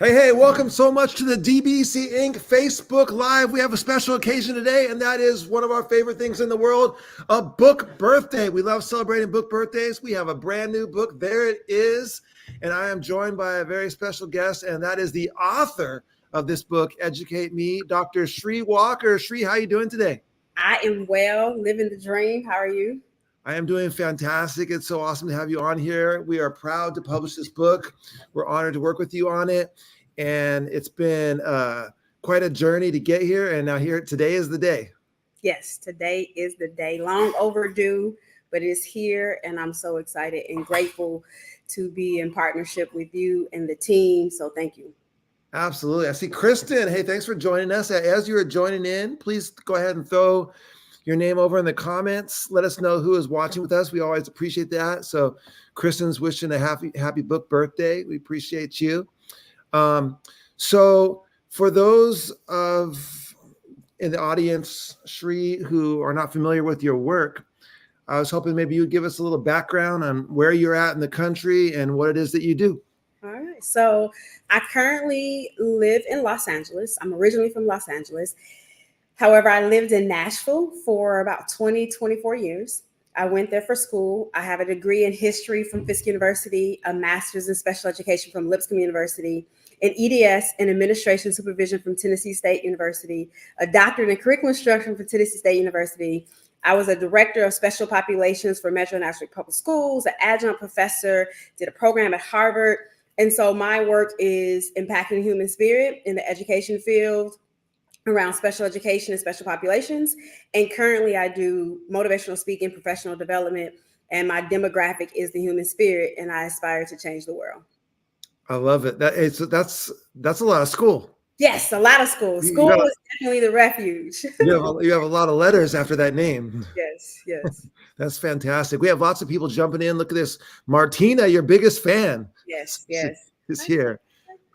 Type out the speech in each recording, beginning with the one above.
Hey, welcome so much to the DBC Inc. Facebook Live. We have a special occasion today, and that is one of our favorite things in the world, a book birthday. We love celebrating book birthdays. We have a brand new book. There it is. And I am joined by a very special guest, and that is the author of this book, Educate Me, Dr. Shree Walker. Shree, how are you doing today? I am well, living the dream. How are you? I am doing fantastic. It's so awesome to have you on here. We are proud to publish this book. We're honored to work with you on it. And it's been quite a journey to get here. And now here, today is the day. Yes, today is the day. Long overdue, but it's here. And I'm so excited and grateful to be in partnership with you and the team. So thank you. Absolutely. I see Kristen. Hey, thanks for joining us. As you are joining in, please go ahead and throw your name over in the comments. Let us know who is watching with us. We always appreciate that. So Kristen's wishing a happy book birthday. We appreciate you. So for those in the audience, Shree, who are not familiar with your work, I was hoping maybe you'd give us a little background on where you're at in the country and what it is that you do. All right. So I currently live in Los Angeles. I'm originally from Los Angeles. However, I lived in Nashville for about 24 years. I went there for school. I have a degree in history from Fisk University, a master's in special education from Lipscomb University, an EDS in administration supervision from Tennessee State University, a doctorate in curriculum instruction from Tennessee State University. I was a director of special populations for Metro Nashville Public Schools, an adjunct professor, did a program at Harvard. And so my work is impacting the human spirit in the education field around special education and special populations. And currently I do motivational speaking, professional development, and my demographic is the human spirit, and I aspire to change the world. I love it. That's a lot of school. Yes, a lot of school. School is definitely the refuge. You have a lot of letters after that name. Yes. That's fantastic. We have lots of people jumping in. Look at this. Martina, your biggest fan. Yes. Is here.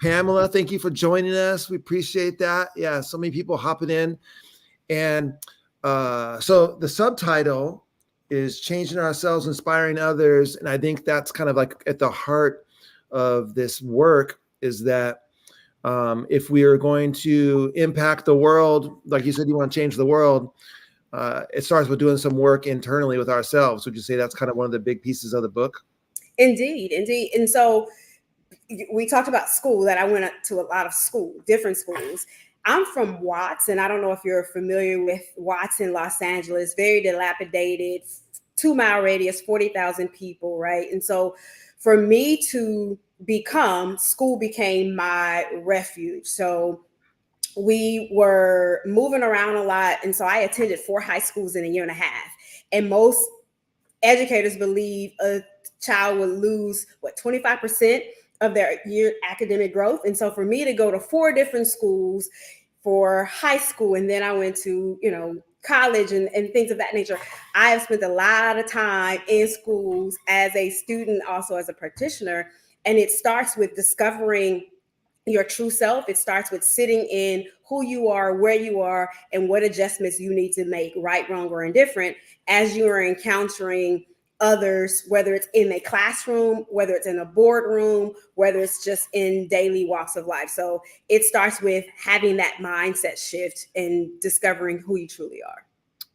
Pamela, thank you for joining us. We appreciate that. Yeah, so many people hopping in. And so the subtitle is Changing Ourselves, Inspiring Others. And I think that's kind of like at the heart of this work is that if we are going to impact the world, like you said, you want to change the world, it starts with doing some work internally with ourselves. Would you say that's kind of one of the big pieces of the book? Indeed. And so we talked about school, that I went to a lot of different schools. I'm from Watts, and I don't know if you're familiar with Watts in Los Angeles, very dilapidated, 2-mile radius, 40,000 people, right? And so for me to school became my refuge. So we were moving around a lot. And so I attended 4 high schools in a year and a half. And most educators believe a child would lose 25% of their year academic growth. And so for me to go to 4 different schools for high school, and then I went to, college and things of that nature, I have spent a lot of time in schools as a student, also as a practitioner. And it starts with discovering your true self. It starts with sitting in who you are, where you are, and what adjustments you need to make, right, wrong, or indifferent, as you are encountering others, whether it's in a classroom, whether it's in a boardroom, whether it's just in daily walks of life. So it starts with having that mindset shift and discovering who you truly are.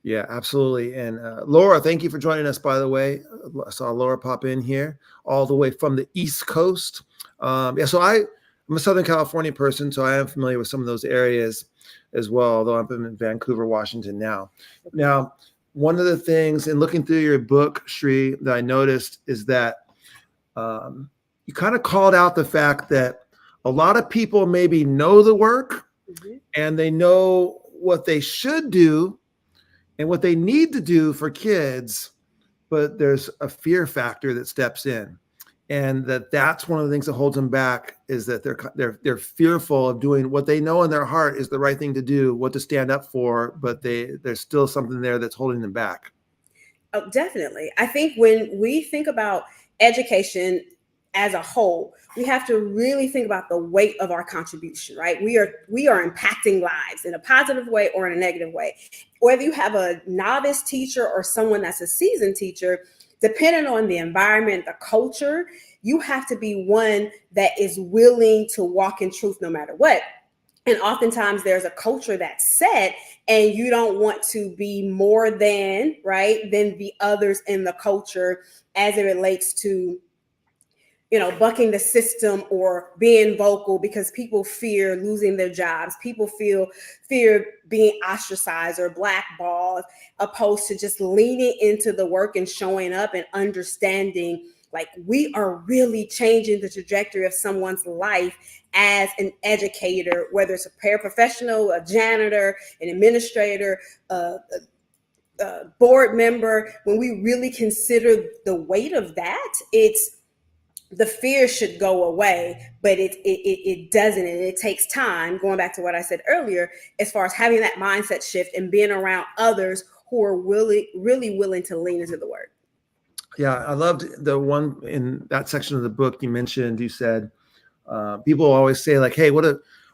Yeah, absolutely. And Laura, thank you for joining us, by the way. I saw Laura pop in here all the way from the East Coast. So I'm a Southern California person, so I am familiar with some of those areas as well, although I'm in Vancouver, Washington now. Now, one of the things in looking through your book, Shree, that I noticed is that you kind of called out the fact that a lot of people maybe know the work and they know what they should do and what they need to do for kids, but there's a fear factor that steps in. And that's one of the things that holds them back is that they're fearful of doing what they know in their heart is the right thing to do, what to stand up for, but there's still something there that's holding them back. Oh, definitely. I think when we think about education as a whole, we have to really think about the weight of our contribution, right? We are impacting lives in a positive way or in a negative way. Whether you have a novice teacher or someone that's a seasoned teacher, depending on the environment, the culture, you have to be one that is willing to walk in truth no matter what. And oftentimes there's a culture that's set, and you don't want to be more than, right, than the others in the culture as it relates to, bucking the system or being vocal, because people fear losing their jobs. People fear being ostracized or blackballed, opposed to just leaning into the work and showing up and understanding, like, we are really changing the trajectory of someone's life as an educator, whether it's a paraprofessional, a janitor, an administrator, a board member. When we really consider the weight of that, it's the fear should go away, but it doesn't, and it takes time. Going back to what I said earlier, as far as having that mindset shift and being around others who are really willing to lean into the work. Yeah, I loved the one in that section of the book you mentioned. You said people always say, like, "Hey,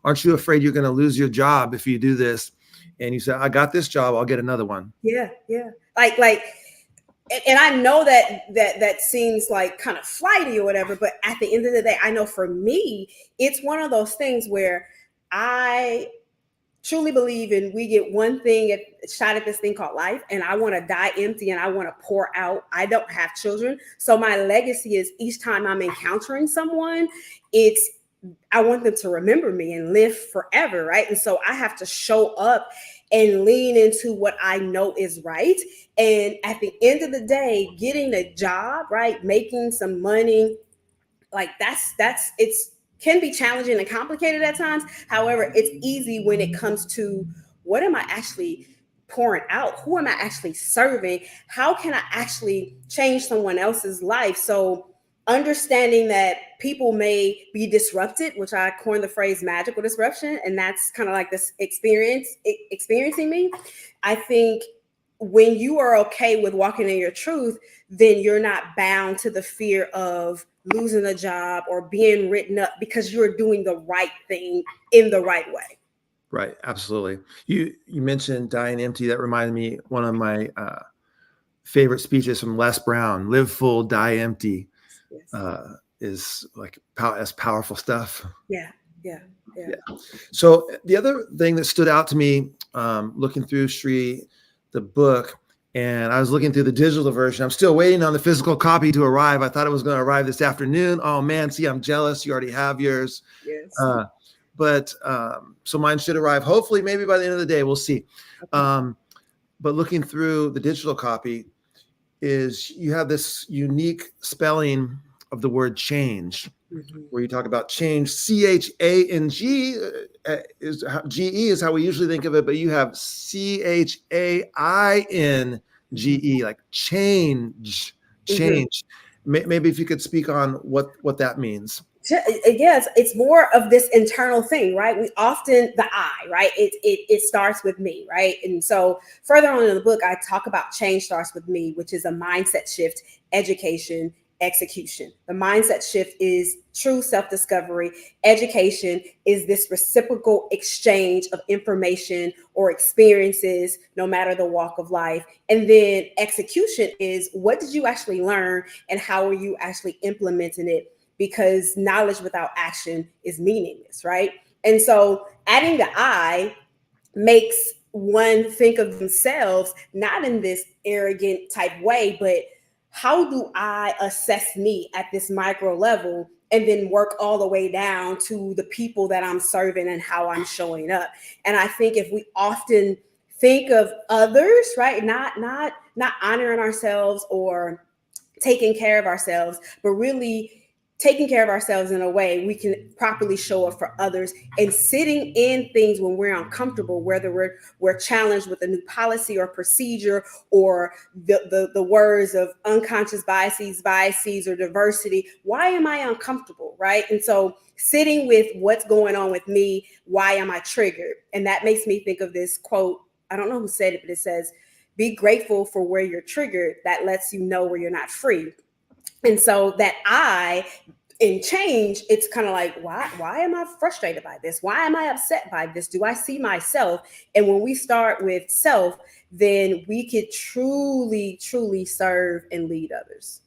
aren't you afraid you're going to lose your job if you do this?" And you said, "I got this job, I'll get another one." Yeah. Like. And I know that seems like kind of flighty or whatever, but at the end of the day, I know for me, it's one of those things where I truly believe in, we get one shot at this thing called life, and I want to die empty and I want to pour out. I don't have children, so my legacy is, each time I'm encountering someone, I want them to remember me and live forever, right? And so I have to show up and lean into what I know is right. And at the end of the day, getting a job, right, making some money, like that's it's can be challenging and complicated at times. However, it's easy when it comes to, what am I actually pouring out? Who am I actually serving? How can I actually change someone else's life? So understanding that people may be disrupted, which I coined the phrase magical disruption, and that's kind of like this experiencing me. I think when you are okay with walking in your truth, then you're not bound to the fear of losing a job or being written up, because you're doing the right thing in the right way. Right, absolutely. You mentioned dying empty. That reminded me, one of my favorite speeches from Les Brown, "Live full, die empty." Yes. Is like as powerful stuff. Yeah. So the other thing that stood out to me, looking through Shree, the book, and I was looking through the digital version. I'm still waiting on the physical copy to arrive. I thought it was going to arrive this afternoon. Oh man, see, I'm jealous. You already have yours. Yes. But so mine should arrive hopefully maybe by the end of the day. We'll see. Okay. But looking through the digital copy, is you have this unique spelling of the word change, where you talk about change, CHANG is GE is how we usually think of it, but you have CHAINGE, like change. Maybe if you could speak on what that means. Yes, it's more of this internal thing, right? We often, the I, right? It starts with me, right? And so further on in the book, I talk about change starts with me, which is a mindset shift, education, execution. The mindset shift is true self-discovery. Education is this reciprocal exchange of information or experiences, no matter the walk of life. And then execution is, what did you actually learn and how are you actually implementing it? Because knowledge without action is meaningless, right? And so adding the I makes one think of themselves not in this arrogant type way, but how do I assess me at this micro level, and then work all the way down to the people that I'm serving and how I'm showing up. And I think if we often think of others, right, not honoring ourselves or taking care of ourselves, but really taking care of ourselves in a way we can properly show up for others, and sitting in things when we're uncomfortable, whether we're challenged with a new policy or procedure, or the words of unconscious biases or diversity. Why am I uncomfortable, right? And so sitting with what's going on with me, why am I triggered? And that makes me think of this quote. I don't know who said it, but it says, "Be grateful for where you're triggered. That lets you know where you're not free." And so that I in change, it's kind of like, why am I frustrated by this? Why am I upset by this? Do I see myself? And when we start with self, then we could truly, truly serve and lead others.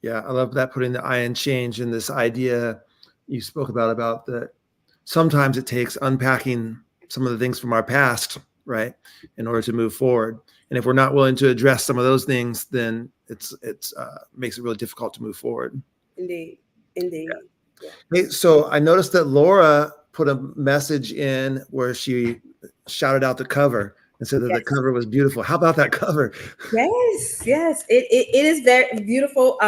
Yeah, I love that, putting the I in change, and this idea you spoke about the sometimes it takes unpacking some of the things from our past, right, in order to move forward. And if we're not willing to address some of those things, then it's makes it really difficult to move forward. Indeed. Indeed. Yeah. Yeah. Hey, so I noticed that Laura put a message in where she shouted out the cover and said that the Yes. cover was beautiful. How about that cover? Yes, yes, it is very beautiful.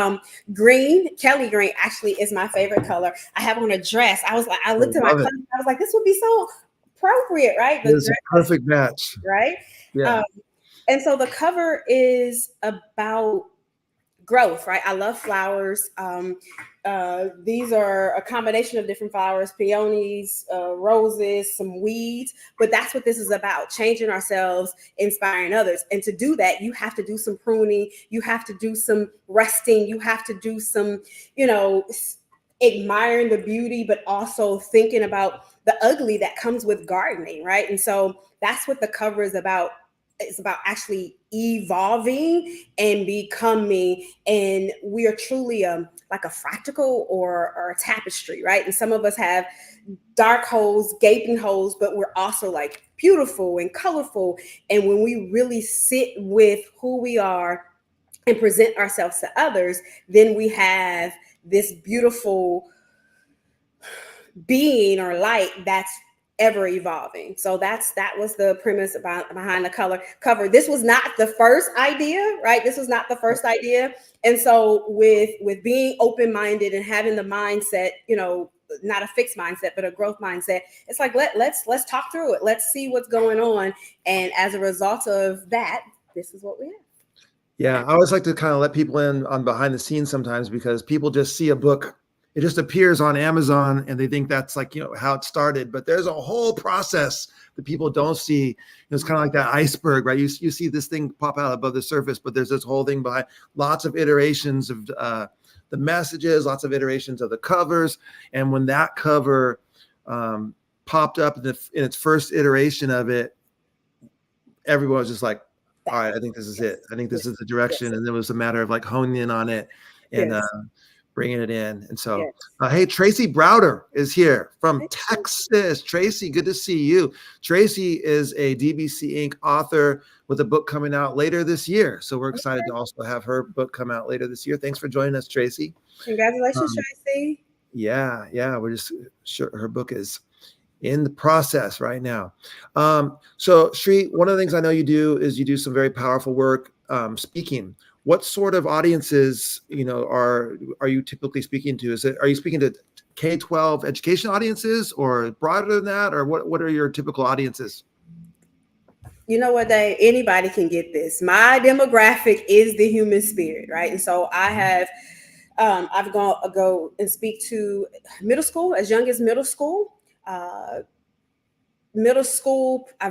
Green, Kelly green, actually is my favorite color. I have on a dress. I was like, I I looked at my love it. closet. I was like, this would be so appropriate, right? The It's a dress, perfect match. right? Yeah. Um, and so the cover is about growth, right? I love flowers. These are a combination of different flowers, peonies, roses, some weeds, but that's what this is about: changing ourselves, inspiring others. And to do that, you have to do some pruning, you have to do some resting, you have to do some, admiring the beauty, but also thinking about the ugly that comes with gardening, right? And so that's what the cover is about. It's about actually evolving and becoming, and we are truly like a fractal or a tapestry, right? And some of us have dark holes, gaping holes, but we're also like beautiful and colorful. And when we really sit with who we are and present ourselves to others, then we have this beautiful being or light that's ever evolving. So that was the premise behind the cover. This was not the first idea, right? This was not the first idea. And so with being open-minded and having the mindset, not a fixed mindset, but a growth mindset, it's like, let's talk through it. Let's see what's going on. And as a result of that, this is what we have. Yeah, I always like to kind of let people in on behind the scenes sometimes, because people just see a book, it just appears on Amazon, and they think that's like, how it started. But there's a whole process that people don't see. It's kind of like that iceberg, right? You see this thing pop out above the surface, but there's this whole thing behind, lots of iterations of the messages, lots of iterations of the covers. And when that cover popped up in its first iteration of it, everyone was just like, all right, I think this is it. I think this is the direction. And it was a matter of like honing in on it and bringing it in. And so, hey, Tracy Browder is here from Texas. Tracy, good to see you. Tracy is a DBC Inc. author with a book coming out later this year. So we're excited to also have her book come out later this year. Thanks for joining us, Tracy. Congratulations, Tracy. Yeah. We're just sure her book is in the process right now. So Shree, one of the things I know you do is you do some very powerful work speaking. What sort of audiences, are you typically speaking to? Are you speaking to K-12 education audiences, or broader than that, or what are your typical audiences? You know what, anybody can get this. My demographic is the human spirit, right? And so I have I've go and speak to middle school, as young as middle school. I've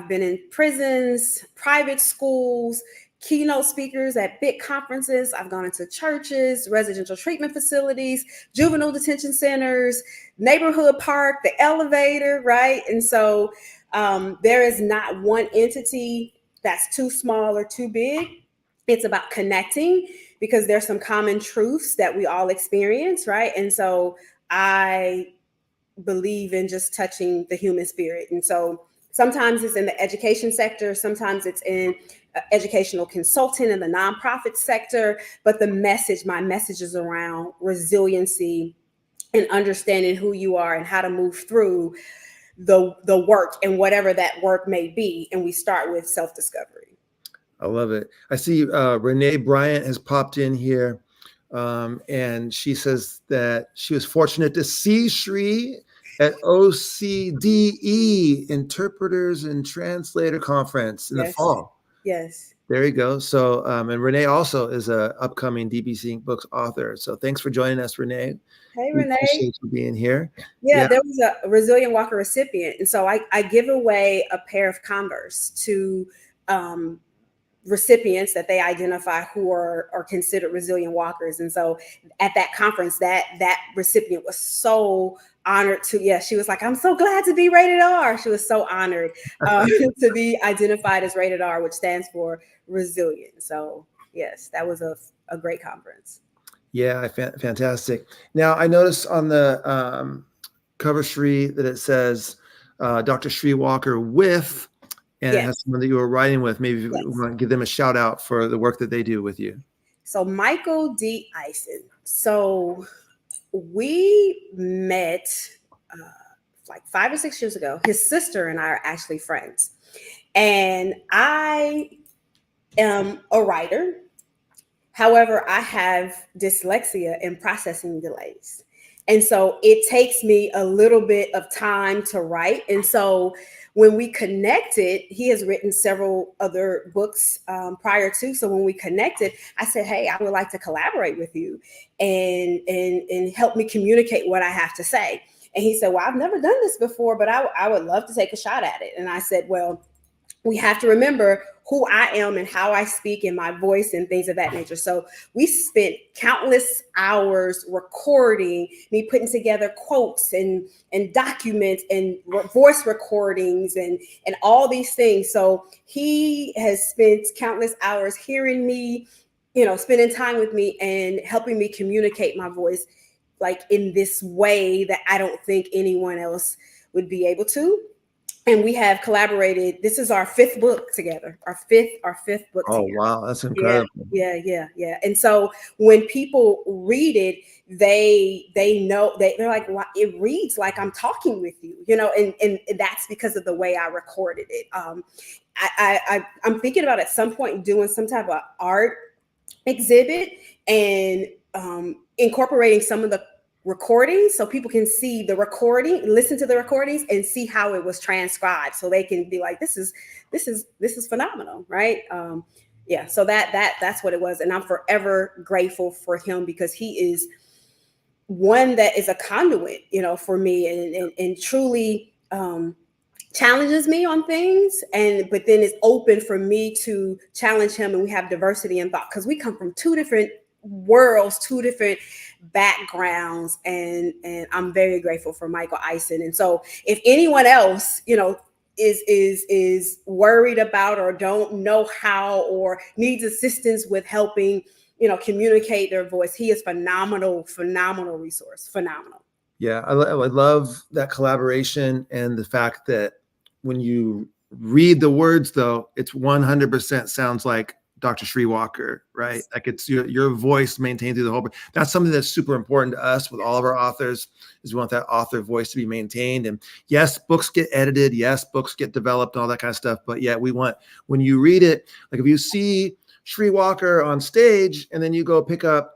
been in prisons, private schools, keynote speakers at big conferences. I've gone into churches, residential treatment facilities, juvenile detention centers, neighborhood park, the elevator, right? And so there is not one entity that's too small or too big. It's about connecting, because there's some common truths that we all experience, right? And so I believe in just touching the human spirit. And so sometimes it's in the education sector, sometimes it's in educational consulting in the nonprofit sector, but my message is around resiliency and understanding who you are and how to move through the work and whatever that work may be. And we start with self-discovery. I love it. I see Renee Bryant has popped in here. And she says that she was fortunate to see Shree at OCDE, Interpreters and Translator Conference in the fall. Yes. There you go. So, and Renee also is a upcoming DBC Inc. Books author. So thanks for joining us, Renee. Hey, we Renee. Appreciate you being here. Yeah, there was a Resilient Walker recipient. And so I give away a pair of Converse to recipients that they identify who are considered resilient walkers. And so at that conference, that recipient was so honored to, yeah, she was like, I'm so glad to be rated R. She was so honored to be identified as rated R, which stands for resilient. So yes, that was a great conference. Yeah, fantastic. Now I noticed on the cover, Shree, that it says Dr. Shree Walker with, and it has someone that you were writing with. Maybe you want to give them a shout out for the work that they do with you. So Michael D. Eisen. So we met like 5 or 6 years ago. His sister and I are actually friends. And I am a writer. However, I have dyslexia and processing delays. And so it takes me a little bit of time to write. And so when we connected, he has written several other books prior to. So when we connected, I said, hey, I would like to collaborate with you and help me communicate what I have to say. And he said, well, I've never done this before, but I would love to take a shot at it. And I said, well, we have to remember who I am and how I speak and my voice and things of that nature. So we spent countless hours recording, me putting together quotes and documents and voice recordings and all these things. So he has spent countless hours hearing me, spending time with me and helping me communicate my voice like in this way that I don't think anyone else would be able to. And we have collaborated. This is our 5th book together, our fifth book together. Oh, wow. That's incredible. Yeah. And so when people read it, they know, they're like, well, it reads like I'm talking with you, and that's because of the way I recorded it. I'm thinking about at some point doing some type of art exhibit and incorporating some of the recordings so people can see the recording, listen to the recordings and see how it was transcribed so they can be like, this is phenomenal, right? So that's what it was. And I'm forever grateful for him because he is one that is a conduit, for me and truly challenges me on things, but then is open for me to challenge him. And we have diversity in thought because we come from 2 different worlds, 2 different backgrounds, and I'm very grateful for Michael Eisen. And so if anyone else, is worried about or don't know how or needs assistance with helping, communicate their voice, he is phenomenal resource. Phenomenal. Yeah, I love that collaboration and the fact that when you read the words, though, it's 100% sounds like Dr. Shree Walker, right? Like it's your voice maintained through the whole. That's something that's super important to us with all of our authors is we want that author voice to be maintained. And yes, books get edited. Yes, books get developed and all that kind of stuff. But yeah, we want, when you read it, like if you see Shree Walker on stage and then you go pick up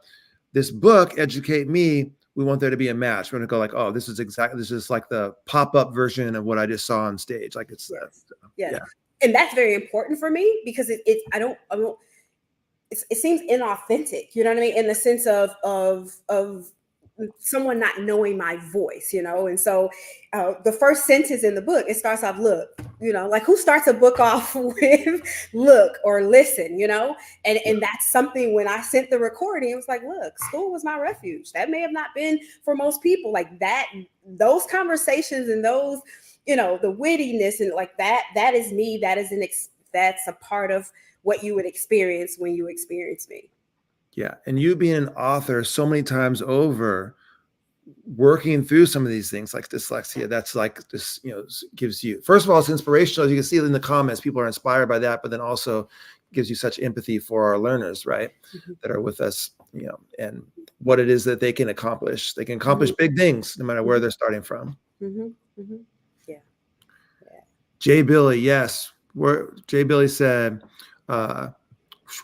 this book, Educate Me, we want there to be a match. We're going to go like, oh, this is like the pop-up version of what I just saw on stage. Like it's, yeah. And that's very important for me because it seems inauthentic, you know what I mean? In the sense of someone not knowing my voice, and so the first sentence in the book, it starts off, look, like who starts a book off with look or listen, and that's something when I sent the recording, it was like, look, school was my refuge. That may have not been for most people like that, those conversations and those, the wittiness and like that is me. That's a part of what you would experience when you experience me. Yeah. And you being an author so many times over, working through some of these things like dyslexia, that's like this, gives you, first of all, it's inspirational. As you can see in the comments, people are inspired by that, but then also gives you such empathy for our learners, right? Mm-hmm. That are with us, and what it is that they can accomplish. They can accomplish mm-hmm. big things no matter where they're starting from. Mm-hmm. Mm-hmm. Yeah. Jay Billy, yes. Jay Billy said,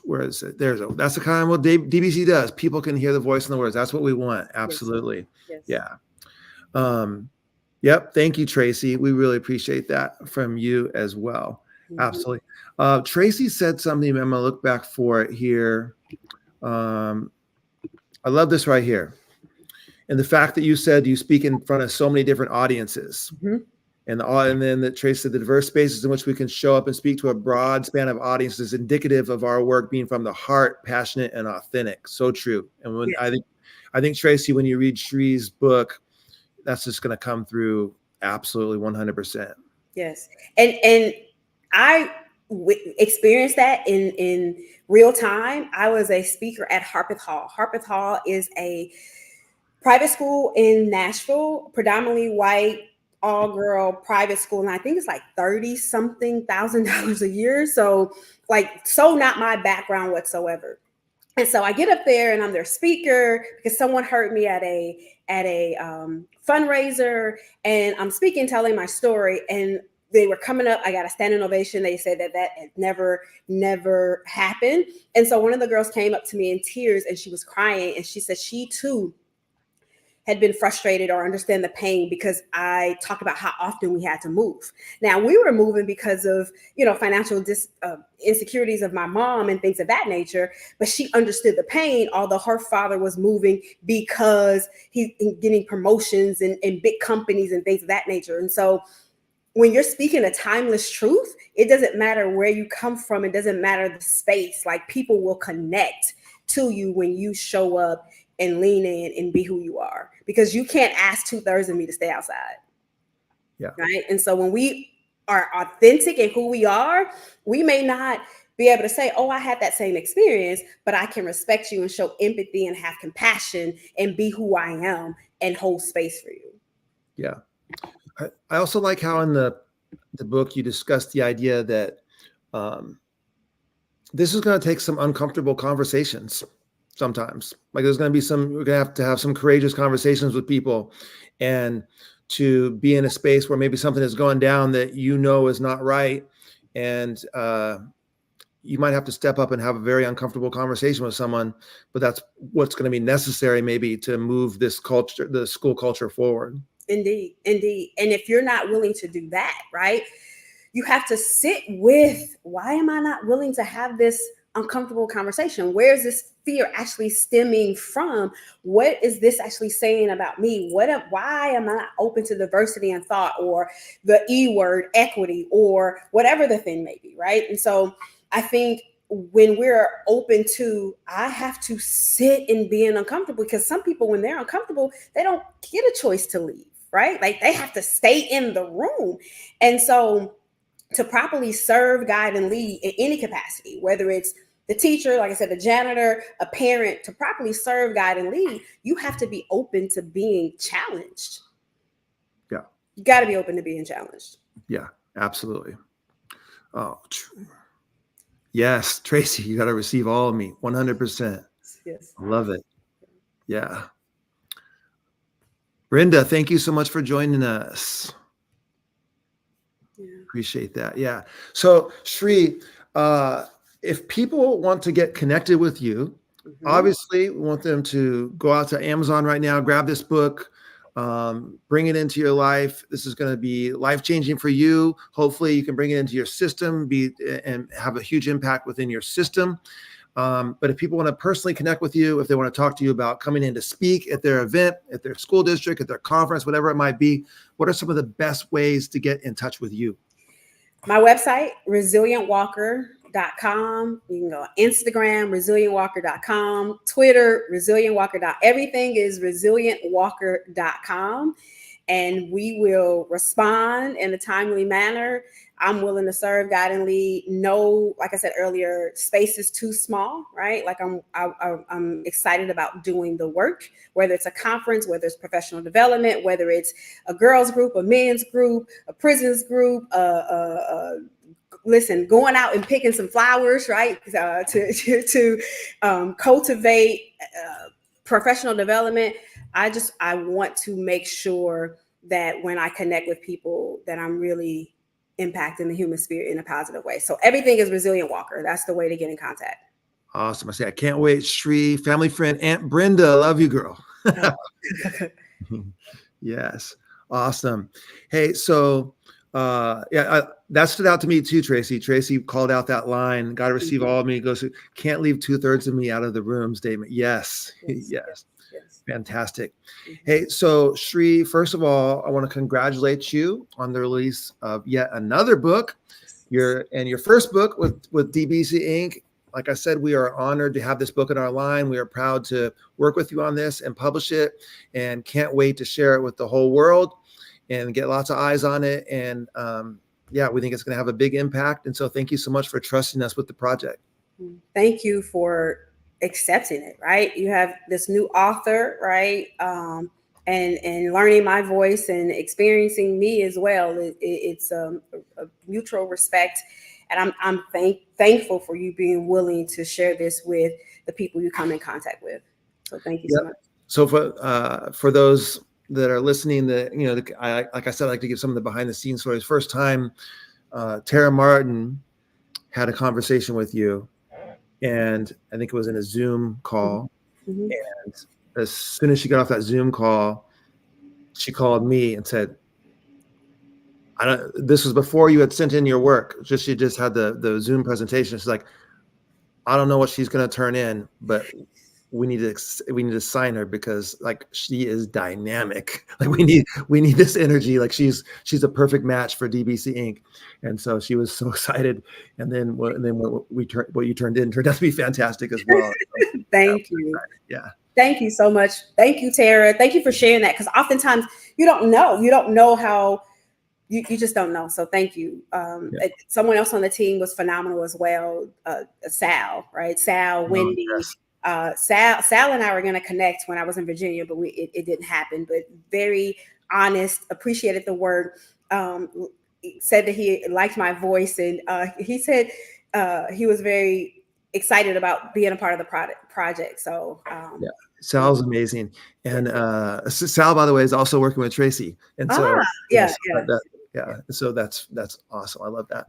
where is it? That's the kind of what DBC does. People can hear the voice and the words. That's what we want. Absolutely. Yes. Yeah. Yep. Thank you, Tracy. We really appreciate that from you as well. Mm-hmm. Absolutely. Tracy said something. I'm going to look back for it here. I love this right here. And the fact that you said you speak in front of so many different audiences. Mm-hmm. And then that Trace said the diverse spaces in which we can show up and speak to a broad span of audiences is indicative of our work being from the heart, passionate and authentic. So true. And when I think Tracy, when you read Shree's book, that's just going to come through absolutely 100%. Yes. And I experienced that in real time. I was a speaker at Harpeth Hall. Harpeth Hall is a private school in Nashville, predominantly white, all girl private school. And I think it's like $30-something thousand a year. So not my background whatsoever. And so I get up there and I'm their speaker because someone heard me at a fundraiser, and I'm speaking, telling my story, and they were coming up. I got a standing ovation. They said that had never happened. And so one of the girls came up to me in tears, and she was crying, and she said she too had been frustrated or understand the pain because I talked about how often we had to move. Now, we were moving because of, financial insecurities of my mom and things of that nature, but she understood the pain, although her father was moving because he's getting promotions in big companies and things of that nature. And so when you're speaking a timeless truth, it doesn't matter where you come from. It doesn't matter the space. Like, people will connect to you when you show up and lean in and be who you are, because you can't ask 2/3 of me to stay outside. Yeah. Right. And so when we are authentic in who we are, we may not be able to say, oh, I had that same experience, but I can respect you and show empathy and have compassion and be who I am and hold space for you. Yeah. I also like how in the book you discussed the idea that this is going to take some uncomfortable conversations sometimes. Like, we're going to have some courageous conversations with people, and to be in a space where maybe something is going down that is not right. And you might have to step up and have a very uncomfortable conversation with someone, but that's what's going to be necessary maybe to move this culture, the school culture, forward. Indeed. And if you're not willing to do that, right, you have to sit with, why am I not willing to have this uncomfortable conversation? Where is this fear actually stemming from? What is this actually saying about me? Why am I not open to diversity in thought, or the E word, equity, or whatever the thing may be, right? And so I think when we're open to, I have to sit in being uncomfortable, because some people, when they're uncomfortable, they don't get a choice to leave, right? Like, they have to stay in the room. And so to properly serve, guide, and lead in any capacity, whether it's the teacher, like I said, the janitor, a parent, to properly serve, guide, and lead, you have to be open to being challenged. Yeah. You got to be open to being challenged. Yeah, absolutely. Oh, yes, Tracy, you got to receive all of me, 100%. Yes. I love it. Yeah. Brenda, thank you so much for joining us. Yeah. Appreciate that. Yeah. So, Shree, if people want to get connected with you, obviously we want them to go out to Amazon right now, grab this book, bring it into your life. This is going to be life-changing for you. Hopefully you can bring it into your system, and have a huge impact within your system. But if people want to personally connect with you, if they want to talk to you about coming in to speak at their event, at their school district, at their conference, whatever it might be, what are some of the best ways to get in touch with you? My website, resilientwalker.com. You can go on Instagram, resilientwalker.com, Twitter, resilientwalker. Everything is resilientwalker.com. And we will respond in a timely manner. I'm willing to serve, guide, and lead. No, like I said earlier, space is too small, right? Like, I'm excited about doing the work, whether it's a conference, whether it's professional development, whether it's a girls group, a men's group, a prisons group, listen, going out and picking some flowers, right? To cultivate professional development. I want to make sure that when I connect with people, that I'm really impacting the human spirit in a positive way. So everything is Resilient Walker. That's the way to get in contact. Awesome. I can't wait. Shree, family friend, Aunt Brenda, love you, girl. Yes. Awesome. Hey, so that stood out to me too, Tracy. Tracy called out that line, got to receive all of me. Goes, can't leave 2/3 of me out of the room statement. Yes. Yes. Fantastic. Hey, so Shree, first of all, I want to congratulate you on the release of yet another book. Your first book with DBC Inc. Like I said, we are honored to have this book in our line. We are proud to work with you on this and publish it, and can't wait to share it with the whole world and get lots of eyes on it. And yeah, we think it's going to have a big impact. And so thank you so much for trusting us with the project. Thank you for accepting it, right? You have this new author, right? And learning my voice and experiencing me as well. It's a mutual respect, and I'm thankful for you being willing to share this with the people you come in contact with. So thank you so much. So for those that are listening, that like I said, I like to give some of the behind the scenes stories. First time Tara Martin had a conversation with you, and I think it was in a Zoom call. Mm-hmm. And as soon as she got off that Zoom call, she called me and said, this was before you had sent in your work. She just had the Zoom presentation. She's like, I don't know what she's going to turn in, but we need to sign her, because like she is dynamic. Like we need this energy. Like she's a perfect match for DBC Inc. And so she was so excited. And then what you turned in turned out to be fantastic as well. Thank you. Yeah. Thank you so much. Thank you, Tara. Thank you for sharing that, because oftentimes you don't know how you just don't know. So thank you. Someone else on the team was phenomenal as well. Sal, right? Sal, Wendy. Yes. Sal and I were going to connect when I was in Virginia, but it didn't happen. But very honest, appreciated the work. Said that he liked my voice, and he said he was very excited about being a part of the project. So yeah, Sal's amazing, and Sal, by the way, is also working with Tracy, and so so that's awesome. I love that.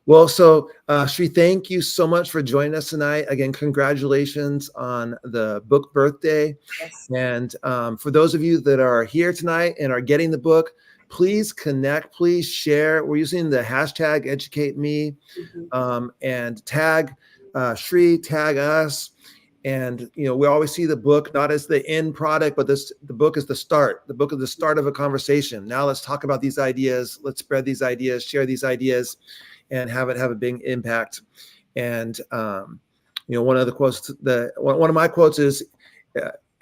Well, so Shree, thank you so much for joining us tonight. Again, congratulations on the book birthday. Yes. And for those of you that are here tonight and are getting the book, please connect, please share. We're using the hashtag #EducateMe, and tag Shree, tag us. And we always see the book not as the end product, but the book is the start. The book is the start of a conversation. Now let's talk about these ideas. Let's spread these ideas, share these ideas, and have it have a big impact. And one of the quotes, one of my quotes is,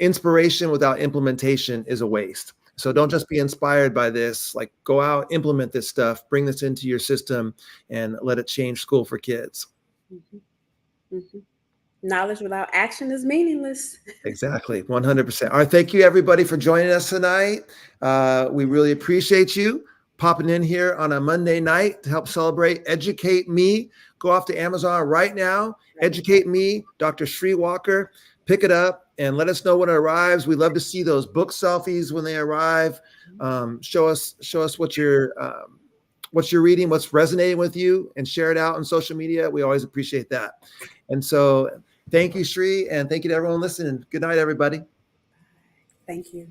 "Inspiration without implementation is a waste." So don't just be inspired by this. Like, go out, implement this stuff, bring this into your system, and let it change school for kids. Knowledge without action is meaningless. Exactly, 100%. All right, thank you everybody for joining us tonight. We really appreciate you popping in here on a Monday night to help celebrate Educate Me. Go off to Amazon right now. Educate Me, Dr. Shree Walker. Pick it up and let us know when it arrives. We love to see those book selfies when they arrive. Show us what you're reading, what's resonating with you, and share it out on social media. We always appreciate that. And so thank you, Shree, and thank you to everyone listening. Good night, everybody. Thank you.